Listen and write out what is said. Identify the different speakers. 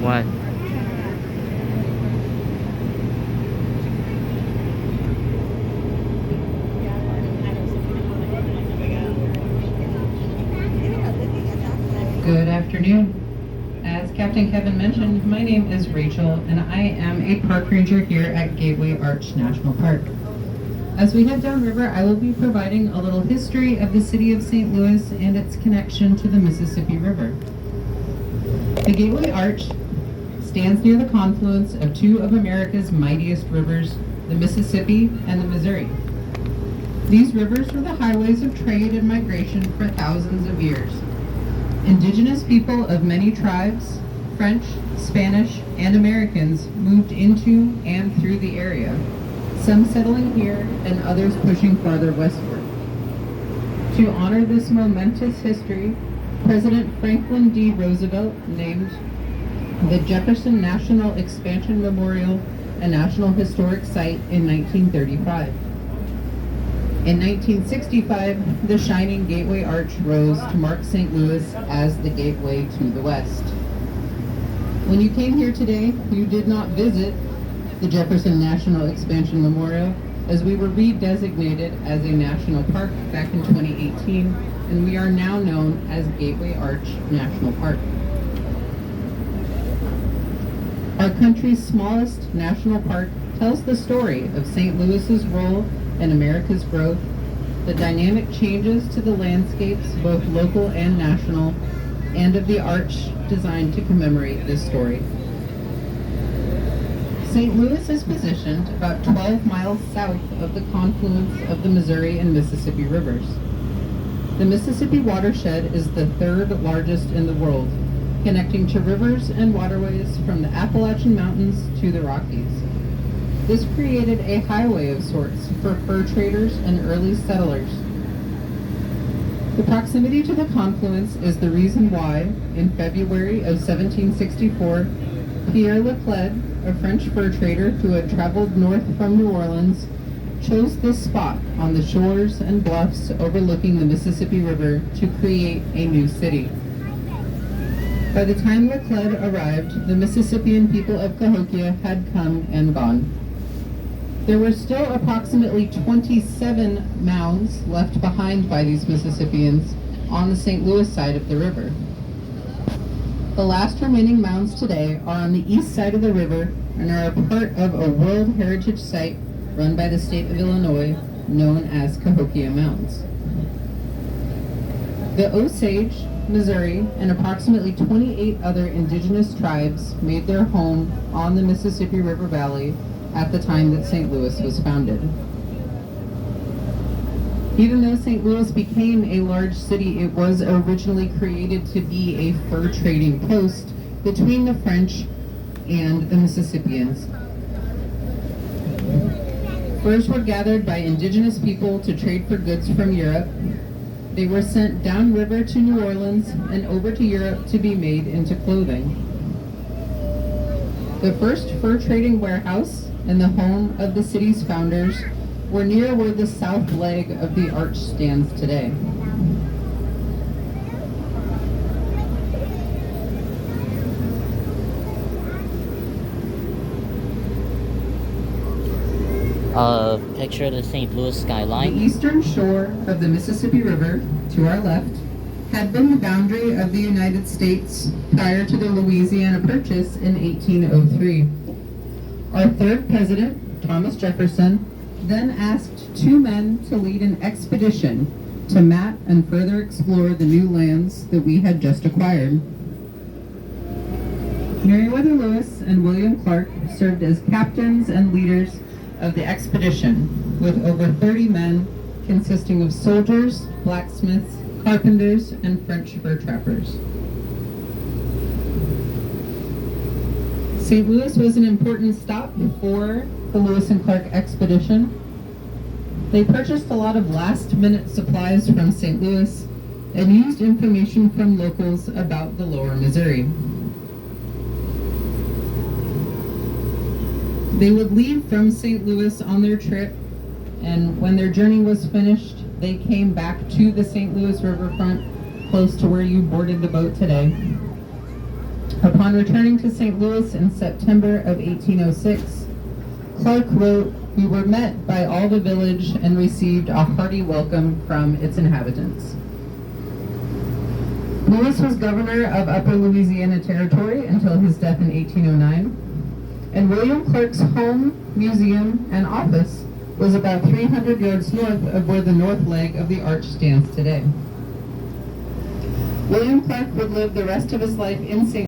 Speaker 1: What?
Speaker 2: Good afternoon. As Captain Kevin mentioned, my name is Rachel and I am a park ranger here at Gateway Arch National Park. As we head downriver, I will be providing a little history of the city of St. Louis and its connection to the Mississippi River. The Gateway Arch stands near the confluence of two of America's mightiest rivers, the Mississippi and the Missouri. These rivers were the highways of trade and migration for thousands of years. Indigenous people of many tribes, French, Spanish, and Americans moved into and through the area, some settling here and others pushing farther westward. To honor this momentous history, President Franklin D. Roosevelt named the Jefferson National Expansion Memorial a National Historic Site in 1935. In 1965, the shining Gateway Arch rose to mark St. Louis as the gateway to the West. When you came here today, you did not visit the Jefferson National Expansion Memorial, as we were redesignated as a national park back in 2018, and we are now known as Gateway Arch National Park. Our country's smallest national park tells the story of St. Louis's role in America's growth, the dynamic changes to the landscapes, both local and national, and of the arch designed to commemorate this story. St. Louis is positioned about 12 miles south of the confluence of the Missouri and Mississippi rivers. The Mississippi watershed is the third largest in the world, connecting to rivers and waterways from the Appalachian Mountains to the Rockies. This created a highway of sorts for fur traders and early settlers. The proximity to the confluence is the reason why, in February of 1764, Pierre Leclerc, a French fur trader who had traveled north from New Orleans, chose this spot on the shores and bluffs overlooking the Mississippi River to create a new city. By the time Leclerc arrived, the Mississippian people of Cahokia had come and gone. There were still approximately 27 mounds left behind by these Mississippians on the St. Louis side of the river. The last remaining mounds today are on the east side of the river and are a part of a World Heritage Site run by the state of Illinois known as Cahokia Mounds. The Osage, Missouri, and approximately 28 other indigenous tribes made their home on the Mississippi River Valley at the time that St. Louis was founded. Even though St. Louis became a large city, it was originally created to be a fur trading post between the French and the Mississippians. Furs were gathered by indigenous people to trade for goods from Europe. They were sent downriver to New Orleans and over to Europe to be made into clothing. The first fur trading warehouse and the home of the city's founders were near where the south leg of the arch stands today.
Speaker 1: Picture of the St. Louis
Speaker 2: The
Speaker 1: skyline.
Speaker 2: eastern shore of the Mississippi River, to our left, had been the boundary of the United States prior to the Louisiana Purchase in 1803. Our third president, Thomas Jefferson, then asked two men to lead an expedition to map and further explore the new lands that we had just acquired. Meriwether Lewis and William Clark served as captains and leaders of the expedition, with over 30 men consisting of soldiers, blacksmiths, carpenters, and French fur trappers. St. Louis was an important stop for the Lewis and Clark expedition. They purchased a lot of last-minute supplies from St. Louis and used information from locals about the lower Missouri. They would leave from St. Louis on their trip, and when their journey was finished, they came back to the St. Louis riverfront, close to where you boarded the boat today. Upon returning to St. Louis in September of 1806, Clark wrote, "We were met by all the village and received a hearty welcome from its inhabitants." Lewis was governor of Upper Louisiana Territory until his death in 1809, and William Clark's home, museum, and office was about 300 yards north of where the north leg of the arch stands today. William Clark would live the rest of his life in St.